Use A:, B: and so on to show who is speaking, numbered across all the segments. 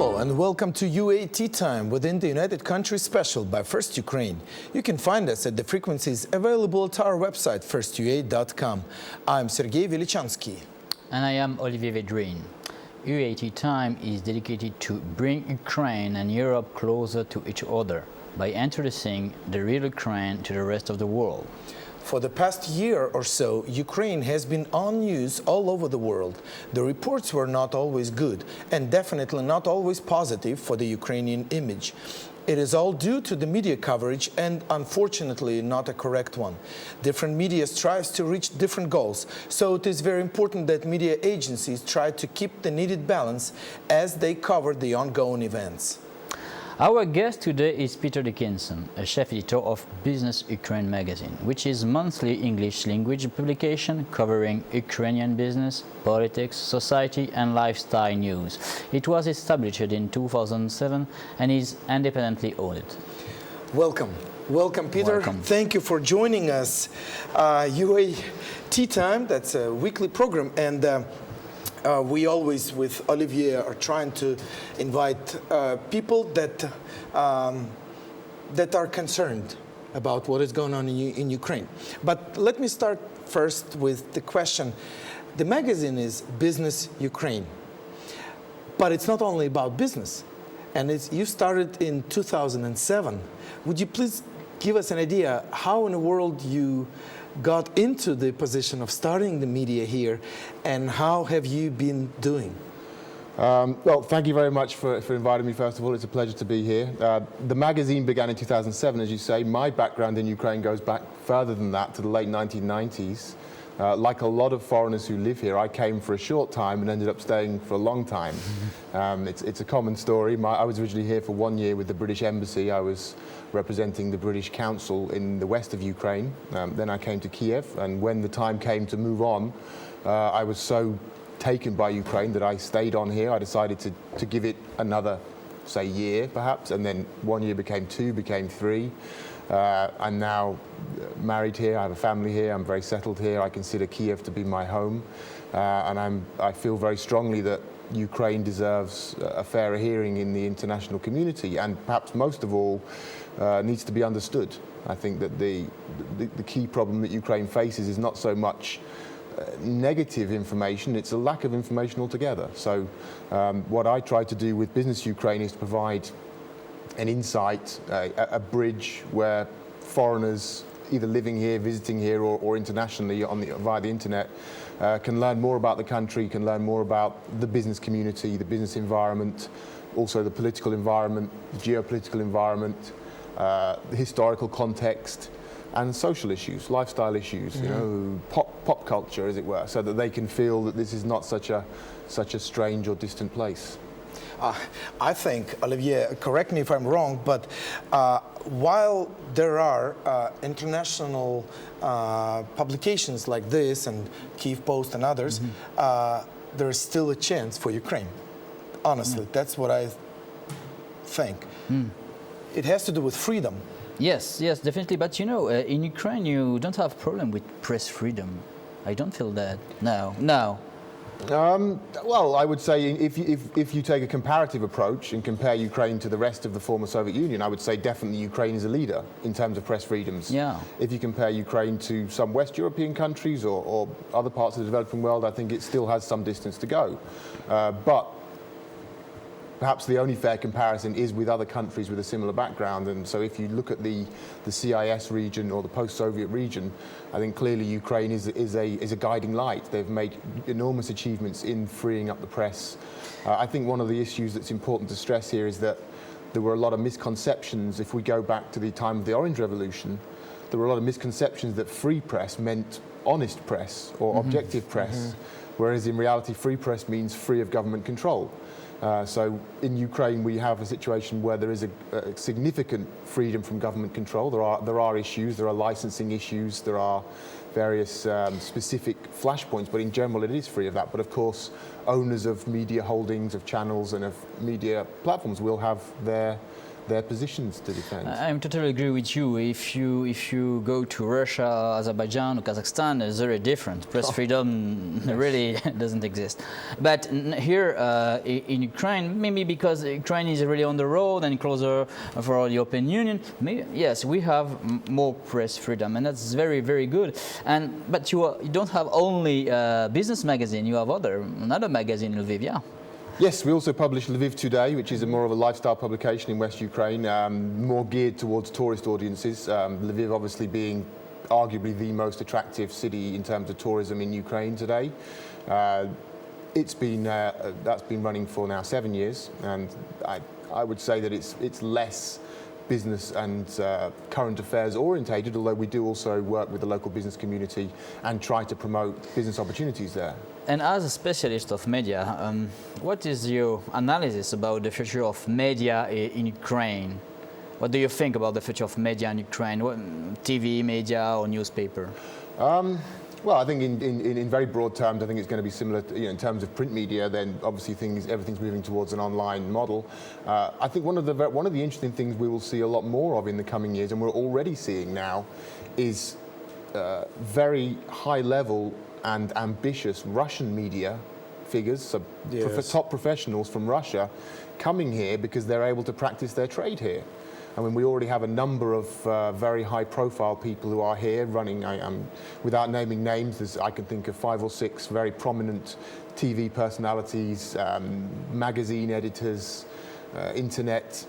A: Hello and welcome to UA Tea Time within the United Countries special by First Ukraine. You can find us at the frequencies available at our website firstua.com. I'm Sergey Velichanskiy.
B: And I am Olivier Vedrine. UA Tea Time is dedicated to bring Ukraine and Europe closer to each other by introducing the real Ukraine to the rest of the world.
A: For the past year or so, Ukraine has been on news all over the world. The reports were not always good and definitely not always positive for the Ukrainian image. It is all due to the media coverage and, unfortunately, not a correct one. Different media strives to reach different goals, so it is very important that media agencies try to keep the needed balance as they cover the ongoing events.
B: Our guest today is Peter Dickinson, a chief editor of Business Ukraine magazine, which is a monthly English language publication covering Ukrainian business, politics, society and lifestyle news. It was established in 2007 and is independently owned.
A: Welcome. Welcome, Peter.
B: Welcome.
A: Thank you for joining us. UA Tea Time, that's a weekly program, and we always, with Olivier, are trying to invite people that are concerned about what is going on in Ukraine. But let me start first with the question. The magazine is Business Ukraine, but it's not only about business. And you started in 2007. Would you please give us an idea how in the world you got into the position of starting the media here, and how have you been doing?
C: Well, thank you very much for inviting me, first of all. It's a pleasure to be here. The magazine began in 2007, as you say. My background in Ukraine goes back further than that, to the late 1990s. Like a lot of foreigners who live here, I came for a short time and ended up staying for a long time. It's a common story. I was originally here for 1 year with the British Embassy. I was representing the British Council in the west of Ukraine. Then I came to Kiev, and when the time came to move on, I was so taken by Ukraine that I stayed on here. I decided to give it another, say, year perhaps, and then 1 year became 2, became 3. I'm now married here, I have a family here, I'm very settled here. I consider Kiev to be my home, and I feel very strongly that Ukraine deserves a fairer hearing in the international community, and perhaps most of all needs to be understood. I think that the key problem that Ukraine faces is not so much negative information, it's a lack of information altogether. So what I try to do with Business Ukraine is to provide an insight, a bridge where foreigners either living here, visiting here, or internationally via the internet can learn more about the country, can learn more about the business community, the business environment, also the political environment, the geopolitical environment, the historical context, and social issues, lifestyle issues, you know, pop culture, as it were, so that they can feel that this is not such a strange or distant place.
A: I think, Olivier, correct me if I'm wrong, but while there are international publications like this and Kyiv Post and others, there is still a chance for Ukraine. Honestly, that's what I think. It has to do with freedom.
B: Yes, definitely. But you know, in Ukraine, you don't have problem with press freedom. I don't feel that now.
C: Well, I would say if you take a comparative approach and compare Ukraine to the rest of the former Soviet Union, I would say definitely Ukraine is a leader in terms of press freedoms.
B: Yeah.
C: If you compare Ukraine to some West European countries or other parts of the developing world, I think it still has some distance to go. But perhaps the only fair comparison is with other countries with a similar background. And so if you look at the CIS region or the post-Soviet region, I think clearly Ukraine is a guiding light. They've made enormous achievements in freeing up the press. I think one of the issues that's important to stress here is that there were a lot of misconceptions. If we go back to the time of the Orange Revolution, there were a lot of misconceptions that free press meant honest press or objective press, whereas in reality free press means free of government control. So in Ukraine, we have a situation where there is a significant freedom from government control. There are issues, there are licensing issues, there are various specific flashpoints, but in general, it is free of that. But of course, owners of media holdings, of channels, and of media platforms will have their their positions to defend.
B: I totally agree with you. If you go to Russia, Azerbaijan, or Kazakhstan, it's very different. Press freedom really doesn't exist. But here in Ukraine, maybe because Ukraine is really on the road and closer for the European Union, maybe, yes, we have more press freedom, and that's very, very good. But you don't have only business magazine. You have another magazine, Lviv, yeah.
C: Yes, we also publish Lviv Today, which is more of a lifestyle publication in West Ukraine, more geared towards tourist audiences. Lviv obviously being arguably the most attractive city in terms of tourism in Ukraine today. That's been running for now 7 years, and I would say that it's less business and current affairs orientated, although we do also work with the local business community and try to promote business opportunities there.
B: And as a specialist of media, what is your analysis about the future of media in Ukraine? What do you think about the future of media in Ukraine? TV, media, or newspaper?
C: Well, I think in very broad terms, I think it's going to be similar to, in terms of print media. Then obviously everything's moving towards an online model. I think one of the interesting things we will see a lot more of in the coming years, and we're already seeing now, is very high level and ambitious Russian media figures, so top professionals from Russia, coming here because they're able to practice their trade here. I mean, we already have a number of very high-profile people who are here running. Without naming names, I can think of 5 or 6 very prominent TV personalities, magazine editors, internet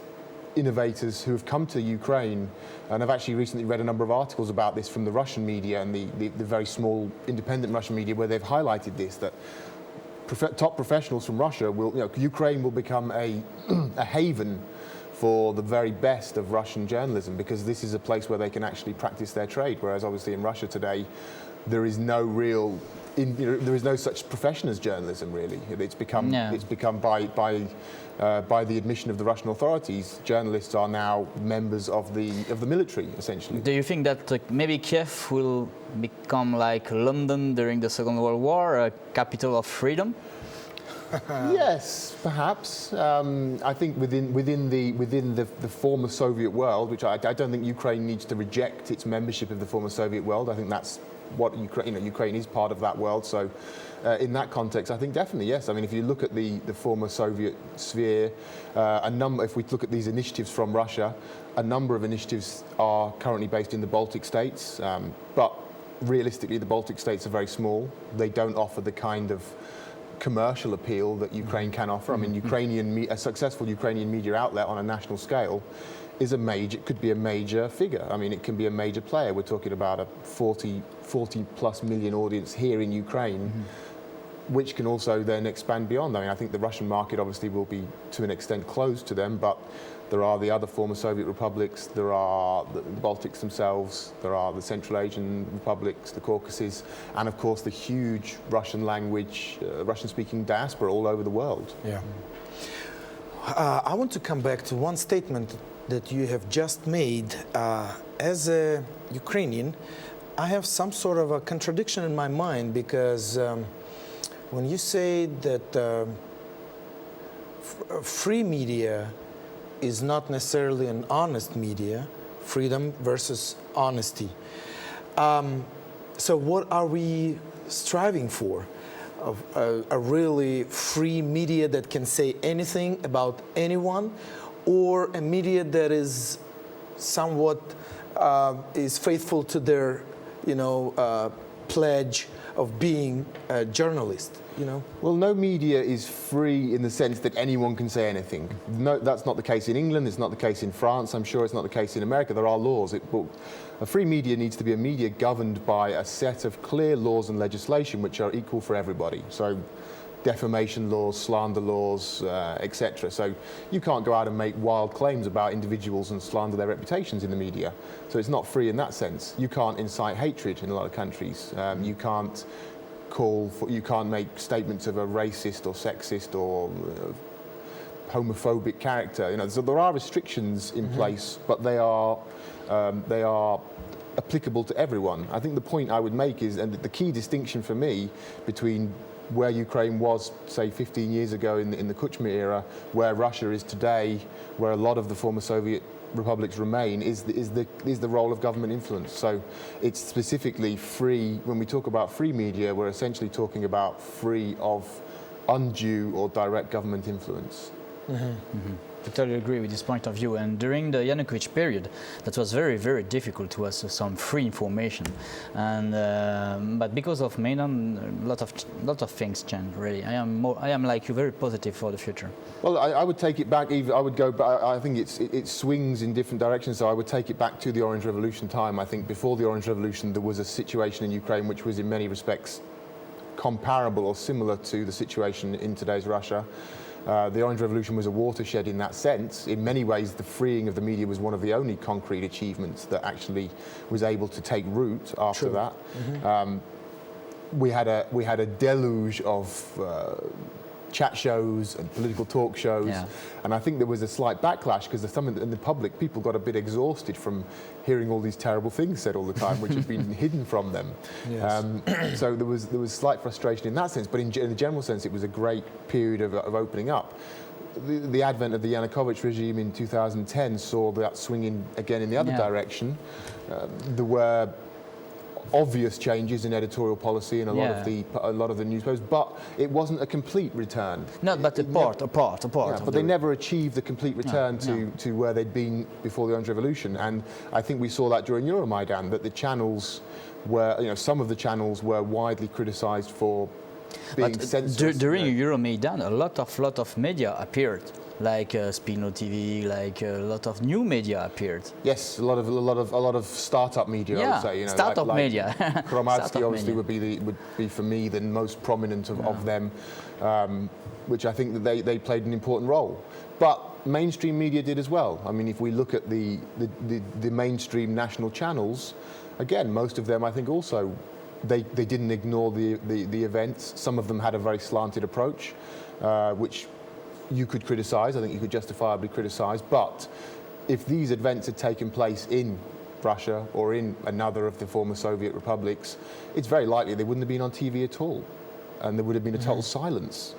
C: innovators who have come to Ukraine, and I've actually recently read a number of articles about this from the Russian media and the very small independent Russian media, where they've highlighted this, that top professionals from Russia Ukraine will become a haven for the very best of Russian journalism, because this is a place where they can actually practice their trade, whereas obviously in Russia today there is no real there is no such profession as journalism, really. It's become by the admission of the Russian authorities, journalists are now members of the military, essentially.
B: Do you think that maybe Kiev will become like London during the Second World War, a capital of freedom?
C: Yes, perhaps. I think within the former Soviet world, which I don't think Ukraine needs to reject its membership of the former Soviet world. I think that's what Ukraine is part of that world. So, in that context, I think definitely yes. I mean, if you look at the former Soviet sphere, if we look at these initiatives from Russia, a number of initiatives are currently based in the Baltic states, but realistically, the Baltic states are very small. They don't offer the kind of commercial appeal that Ukraine can offer. I mean, a successful Ukrainian media outlet on a national scale could be a major figure. I mean, it can be a major player. We're talking about a 40 plus million audience here in Ukraine, which can also then expand beyond. I mean, I think the Russian market obviously will be to an extent closed to them, but there are the other former Soviet republics, there are the Baltics themselves, there are the Central Asian republics, the Caucasus, and of course the huge Russian language, Russian-speaking diaspora all over the world.
A: Yeah. I want to come back to one statement that you have just made. As a Ukrainian, I have some sort of a contradiction in my mind, because when you say that free media is not necessarily an honest media, freedom versus honesty. So what are we striving for? A really free media that can say anything about anyone, or a media that is somewhat is faithful to their, pledge of being a journalist?
C: Well, no media is free in the sense that anyone can say anything. No, that's not the case in England, it's not the case in France, I'm sure it's not the case in America. There are laws. A free media needs to be a media governed by a set of clear laws and legislation which are equal for everybody. So defamation laws, slander laws, etc. So you can't go out and make wild claims about individuals and slander their reputations in the media. So it's not free in that sense. You can't incite hatred in a lot of countries. You can't make statements of a racist or sexist or homophobic character. So there are restrictions in place, but they are applicable to everyone. I think the point I would make is, and the key distinction for me between where Ukraine was, say, 15 years ago in the Kuchma era, where Russia is today, where a lot of the former Soviet republics remain, is the role of government influence. So it's specifically free. When we talk about free media, we're essentially talking about free of undue or direct government influence.
B: I totally agree with this point of view. And during the Yanukovych period, that was very, very difficult to us some free information. And but because of Maidan, a lot of things changed. Really, I am like you, very positive for the future.
C: Well, I would take it back. I would go back. I think it swings in different directions. So I would take it back to the Orange Revolution time. I think before the Orange Revolution, there was a situation in Ukraine which was in many respects comparable or similar to the situation in today's Russia. The Orange Revolution was a watershed in that sense. In many ways, the freeing of the media was one of the only concrete achievements that actually was able to take root after that. We had a deluge of chat shows and political talk shows, and I think there was a slight backlash because some in the public, people got a bit exhausted from hearing all these terrible things said all the time, which had been hidden from them. Yes. So there was slight frustration in that sense, but in the general sense, it was a great period of opening up. The advent of the Yanukovych regime in 2010 saw that swinging again in the other direction. There were obvious changes in editorial policy in a lot of the newspapers, but it wasn't a complete return.
B: No, but a part.
C: Yeah, but they never achieved the complete return to where they'd been before the Orange Revolution, and I think we saw that during Euromaidan, that the channels were, some of the channels were widely criticised for being censored.
B: During Euromaidan, a lot of media appeared. Like Spino TV, like a lot of new media appeared.
C: Yes, a lot of startup media. I would say,
B: startup media.
C: Kromatsky obviously would be for me the most prominent of them, which I think that they played an important role. But mainstream media did as well. I mean, if we look at the mainstream national channels, again, most of them I think also they didn't ignore the events. Some of them had a very slanted approach, which you could criticize. I think you could justifiably criticize. But if these events had taken place in Russia or in another of the former Soviet republics, it's very likely they wouldn't have been on TV at all, and there would have been a total silence,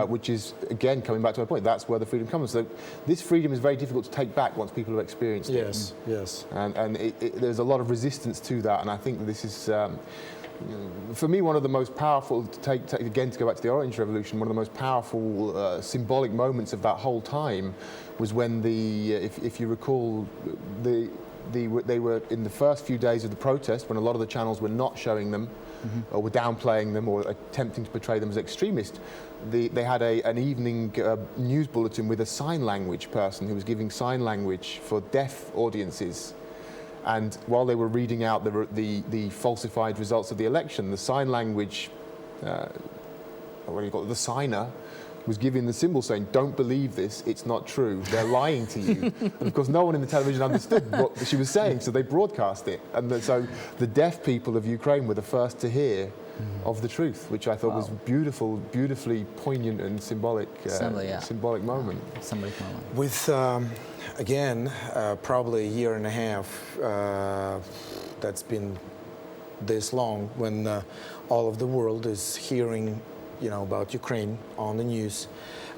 C: which is, again, coming back to my point, that's where the freedom comes. So this freedom is very difficult to take back once people have experienced it.
A: Yes.
C: And there's a lot of resistance to that, and I think this is for me, one of the most powerful, to go back to the Orange Revolution, one of the most powerful symbolic moments of that whole time was when if you recall, they were in the first few days of the protest, when a lot of the channels were not showing them, or were downplaying them, or attempting to portray them as extremist. They had an evening news bulletin with a sign language person who was giving sign language for deaf audiences. And while they were reading out the falsified results of the election, the sign language, the signer, was giving the symbol saying, "Don't believe this, it's not true, they're lying to you." And of course, no one in the television understood what she was saying, so they broadcast it. And so the deaf people of Ukraine were the first to hear of the truth, which I thought was beautifully poignant and symbolic moment.
B: Symbolic moment.
A: With, again, probably a year and a half that's been this long, when all of the world is hearing about Ukraine on the news.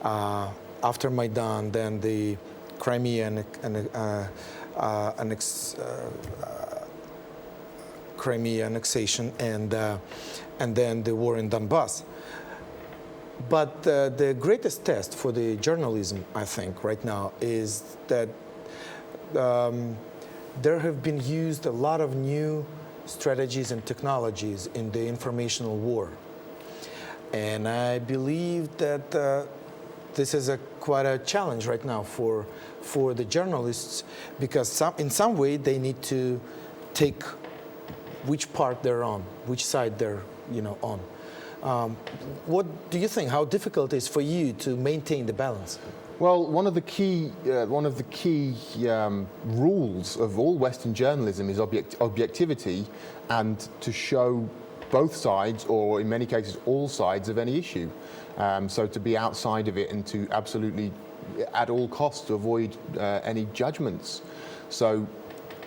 A: After Maidan, then the Crimea Crimea annexation, and then the war in Donbass. But the greatest test for the journalism, I think, right now is that there have been used a lot of new strategies and technologies in the informational war. And I believe that this is quite a challenge right now for the journalists, because in some way they need to take which part they're on, which side they're on. What do you think? How difficult it is for you to maintain the balance?
C: Well, one of the key rules of all Western journalism is objectivity, and to show both sides, or in many cases all sides of any issue. So to be outside of it and to absolutely, at all costs, to avoid any judgments. So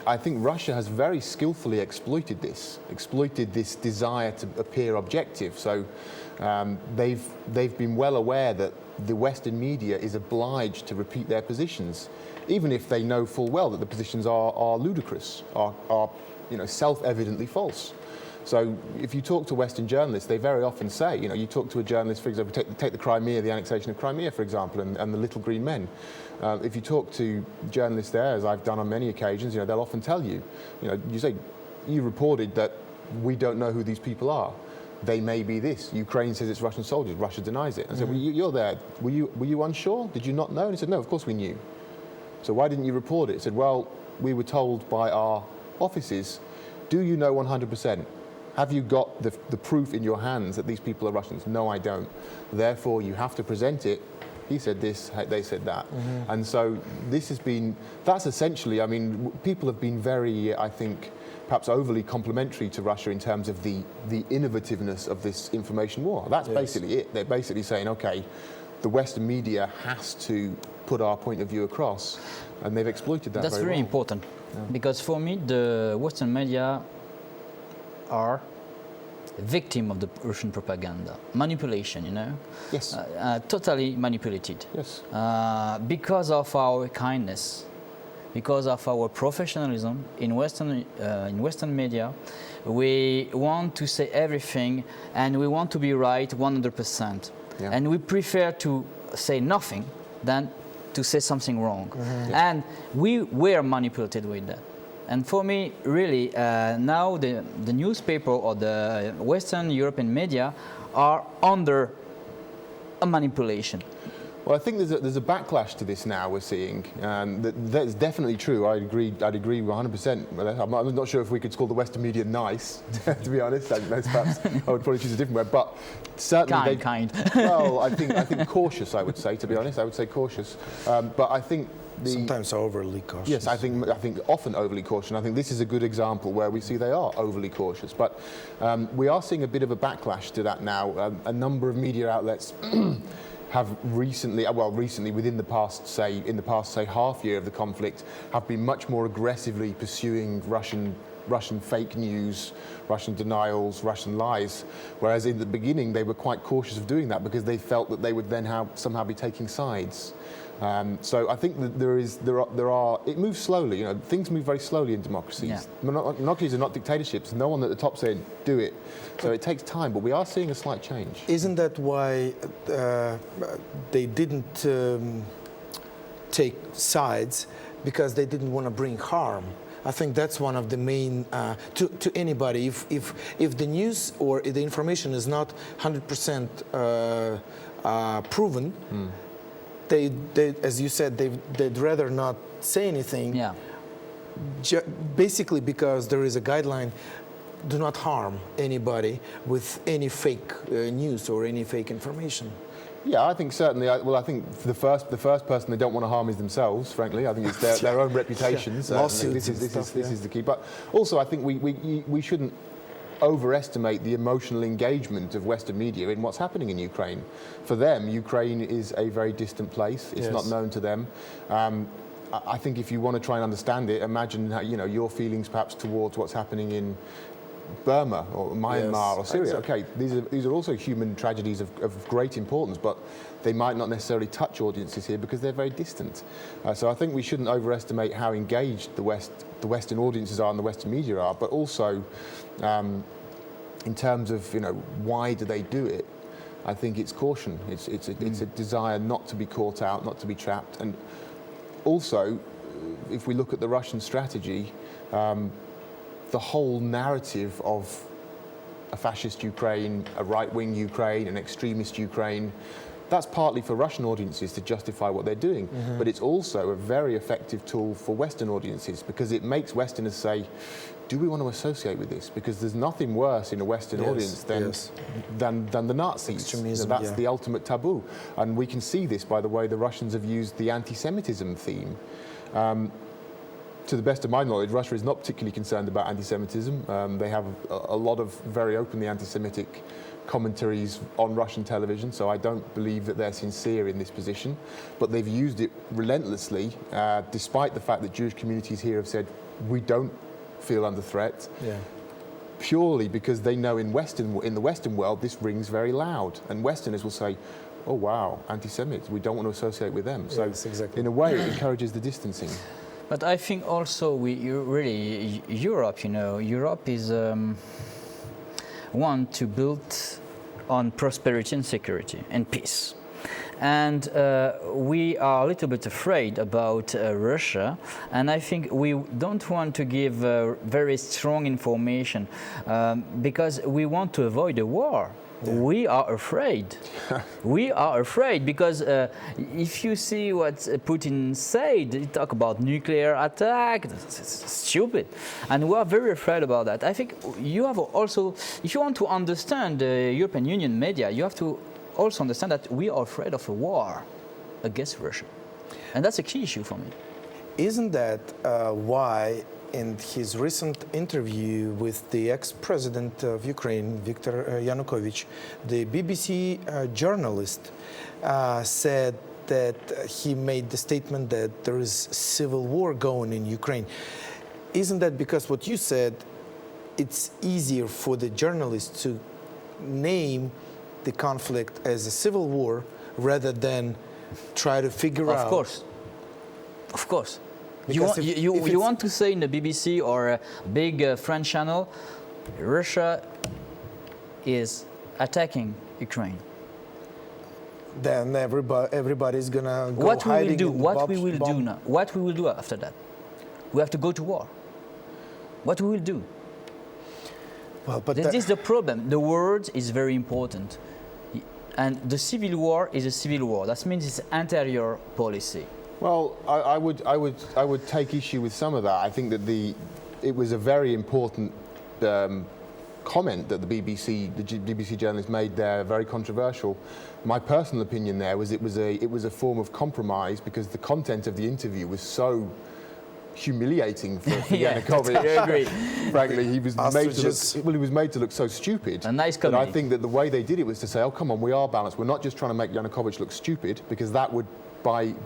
C: I think Russia has very skillfully exploited this desire to appear objective. So they've been well aware that the Western media is obliged to repeat their positions, even if they know full well that the positions are ludicrous, are self-evidently false. So if you talk to Western journalists, they very often say, you talk to a journalist, for example, take the Crimea, the annexation of Crimea, for example, and the Little Green Men. If you talk to journalists there, as I've done on many occasions, they'll often tell you, you say, you reported that we don't know who these people are. They may be this. Ukraine says it's Russian soldiers. Russia denies it. I said, well, you're there. Were you unsure? Did you not know? And he said, no, of course we knew. So why didn't you report it? He said, well, we were told by our offices, do you know 100%? Have you got the proof in your hands that these people are Russians? No, I don't. Therefore, you have to present it. He said this, they said that. And so this has been, that's essentially, people have been very, I think, perhaps overly complimentary to Russia in terms of the innovativeness of this information war. That's basically it. They're basically saying, okay, the Western media has to put our point of view across, and they've exploited that.
B: That's very important, because for me, the Western media are victim of the Russian propaganda, manipulation,
C: Yes.
B: Totally manipulated.
C: Yes.
B: Because of our kindness, because of our professionalism in Western media, we want to say everything and we want to be right 100%.
C: Yeah.
B: And we prefer to say nothing than to say something wrong. And we were manipulated with that. And for me, really, now the newspaper or the Western European media are under a manipulation.
C: Well, I think there's a backlash to this now we're seeing. That's definitely true. I'd agree 100%. I'm not sure if we could call the Western media nice, to be honest. I would probably choose a different word, but certainly
B: kind.
C: Well, I think cautious. I would say, to be honest, I would say cautious. But I think
A: sometimes overly cautious.
C: Yes, I think often overly cautious. I think this is a good example where we see they are overly cautious. But we are seeing a bit of a backlash to that now. A number of media outlets have recently, within the past, say half year of the conflict, have been much more aggressively pursuing Russian fake news, Russian denials, Russian lies. Whereas in the beginning they were quite cautious of doing that because they felt that they would then somehow be taking sides. So I think that it moves slowly. Things move very slowly in democracies.
B: Yeah.
C: Democracies are not dictatorships. No one at the top saying, do it. So it takes time, but we are seeing a slight change.
A: Isn't that why they didn't take sides? Because they didn't want to bring harm. I think that's one of the main, to anybody, if the news or the information is not 100% proven, they, as you said, they'd rather not say anything.
B: Yeah.
A: Basically because there is a guideline, do not harm anybody with any fake news or any fake information.
C: Yeah, I think certainly. I think the first person they don't want to harm is themselves. Frankly, I think it's their own reputations.
A: Lawsuits
C: This is the key. But also, I think we shouldn't overestimate the emotional engagement of Western media in what's happening in Ukraine. For them, Ukraine is a very distant place. It's not known to them. I think if you want to try and understand it, imagine your feelings perhaps towards what's happening in Burma or Myanmar or Syria.
A: Exactly.
C: Okay, these are also human tragedies of great importance, but they might not necessarily touch audiences here because they're very distant. So I think we shouldn't overestimate how engaged the Western audiences are and the Western media are, but also in terms of why do they do it? I think it's caution. It's a desire not to be caught out, not to be trapped, and also if we look at the Russian strategy. The whole narrative of a fascist Ukraine, a right-wing Ukraine, an extremist Ukraine, that's partly for Russian audiences to justify what they're doing, but it's also a very effective tool for Western audiences because it makes Westerners say, do we want to associate with this? Because there's nothing worse in a Western audience than the Nazis.
A: Extremism,
C: that's the ultimate taboo. And we can see this by the way the Russians have used the anti-Semitism theme. to the best of my knowledge, Russia is not particularly concerned about anti-Semitism. They have a lot of very openly anti-Semitic commentaries on Russian television, so I don't believe that they're sincere in this position. But they've used it relentlessly, despite the fact that Jewish communities here have said, we don't feel under threat. Yeah. Purely because they know in the Western world this rings very loud, and Westerners will say, "Oh wow, anti-Semites, we don't want to associate with them." So,
A: yes, exactly.
C: In a way, it encourages the distancing.
B: But I think also Europe, Europe is one to build on prosperity and security and peace. And we are a little bit afraid about Russia, and I think we don't want to give very strong information because we want to avoid a war. Yeah. We are afraid. We are afraid because if you see what Putin said, he talk about nuclear attack. It's stupid, and we are very afraid about that. I think you have also, if you want to understand the European Union media, you have to also understand that we are afraid of a war against Russia, and that's a key issue for me.
A: Isn't that why? In his recent interview with the ex-president of Ukraine, Viktor Yanukovych, the BBC journalist said that he made the statement that there is civil war going in Ukraine. Isn't that because what you said, it's easier for the journalist to name the conflict as a civil war rather than try to figure out?
B: Of course. You want to say in the BBC or a big French channel, Russia is attacking Ukraine.
A: Then everybody's gonna go
B: what
A: hiding.
B: What we will do now? What we will do after that? We have to go to war. What we will do?
A: Well, but
B: this is the problem. The word is very important, and the civil war is a civil war. That means it's interior policy.
C: Well, I would take issue with some of that. I think that it was a very important comment that the BBC journalist made there, very controversial. My personal opinion there was it was a form of compromise because the content of the interview was so humiliating for Yanukovych.
B: I agree.
C: Frankly, he was made to look so stupid.
B: A nice
C: comedy.
B: comedy.
C: I think that the way they did it was to say, "Oh, come on, we are balanced. We're not just trying to make Yanukovych look stupid because that would."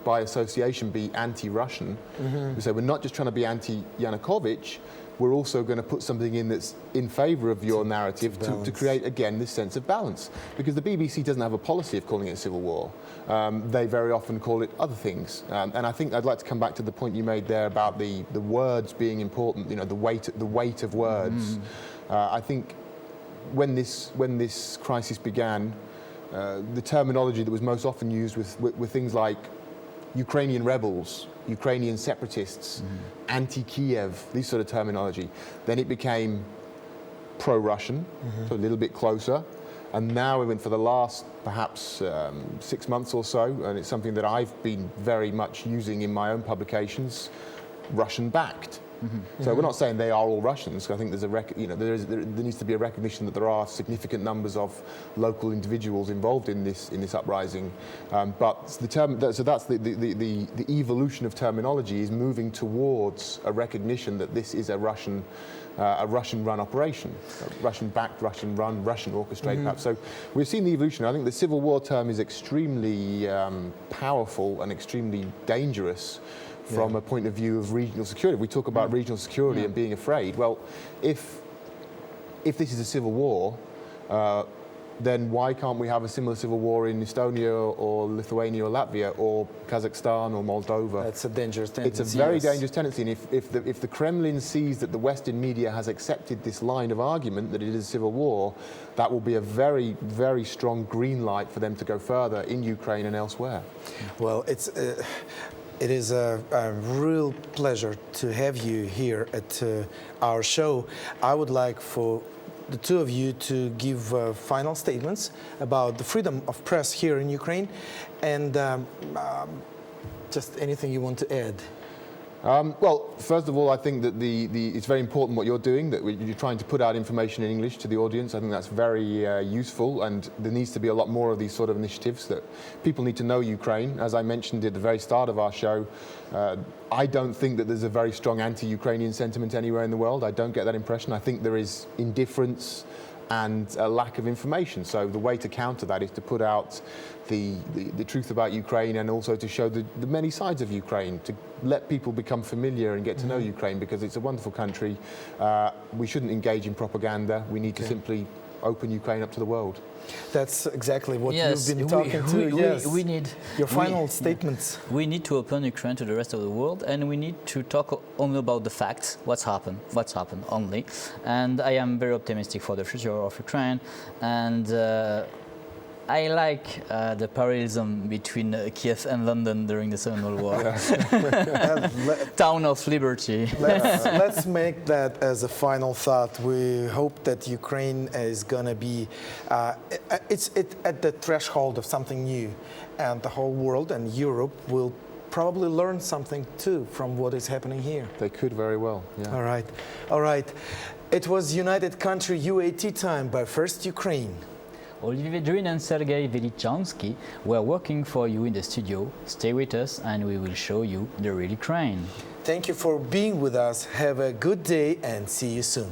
C: By association, be anti-Russian. Mm-hmm. So we're not just trying to be anti-Yanukovych, we're also going to put something in that's in favour of your narrative to create, again, this sense of balance. Because the BBC doesn't have a policy of calling it a civil war. They very often call it other things. And I think I'd like to come back to the point you made there about the words being important, the weight of words. Mm-hmm. I think when this crisis began, the terminology that was most often used were things like Ukrainian rebels, Ukrainian separatists, anti-Kiev, these sort of terminology. Then it became pro-Russian, so a little bit closer. And now, even for the last perhaps 6 months or so, and it's something that I've been very much using in my own publications, Russian-backed. Mm-hmm. So we're not saying they are all Russians. I think there's there needs to be a recognition that there are significant numbers of local individuals involved in this uprising. But the evolution of terminology is moving towards a recognition that this is a Russian-run operation, Russian-backed, Russian-run, Russian orchestrated. Mm-hmm. So we've seen the evolution. I think the civil war term is extremely powerful and extremely dangerous. From a point of view of regional security. We talk about regional security and being afraid. Well, if this is a civil war, then why can't we have a similar civil war in Estonia or Lithuania or Latvia or Kazakhstan or Moldova?
A: That's a dangerous tendency.
C: It's a very dangerous tendency. And if the Kremlin sees that the Western media has accepted this line of argument that it is a civil war, that will be a very, very strong green light for them to go further in Ukraine and elsewhere.
A: Well, it is a real pleasure to have you here at our show. I would like for the two of you to give final statements about the freedom of press here in Ukraine and just anything you want to add.
C: Well, first of all, I think that it's very important what you're doing, that you're trying to put out information in English to the audience. I think that's very useful, and there needs to be a lot more of these sort of initiatives that people need to know Ukraine. As I mentioned at the very start of our show, I don't think that there's a very strong anti-Ukrainian sentiment anywhere in the world. I don't get that impression. I think there is indifference and a lack of information. So the way to counter that is to put out the truth about Ukraine, and also to show the many sides of Ukraine, to let people become familiar and get to know Ukraine, because it's a wonderful country. We shouldn't engage in propaganda. We need to simply open Ukraine up to the world.
A: That's exactly what
B: Yes,
A: you've been talking to. Yes.
B: We need
A: Your final statements.
B: We need to open Ukraine to the rest of the world, and we need to talk only about the facts, what's happened only. And I am very optimistic for the future of Ukraine, and I like the parallelism between Kiev and London during the Second World War. Town of liberty.
A: Let's make that as a final thought. We hope that Ukraine is going to be it's at the threshold of something new, and the whole world and Europe will probably learn something too from what is happening here.
C: They could very well. Yeah.
A: All right. It was United Country UAT time by First Ukraine.
B: Olivier, Vedrine and Sergey Velichanskiy were working for you in the studio. Stay with us and we will show you the real Ukraine.
A: Thank you for being with us. Have a good day and see you soon.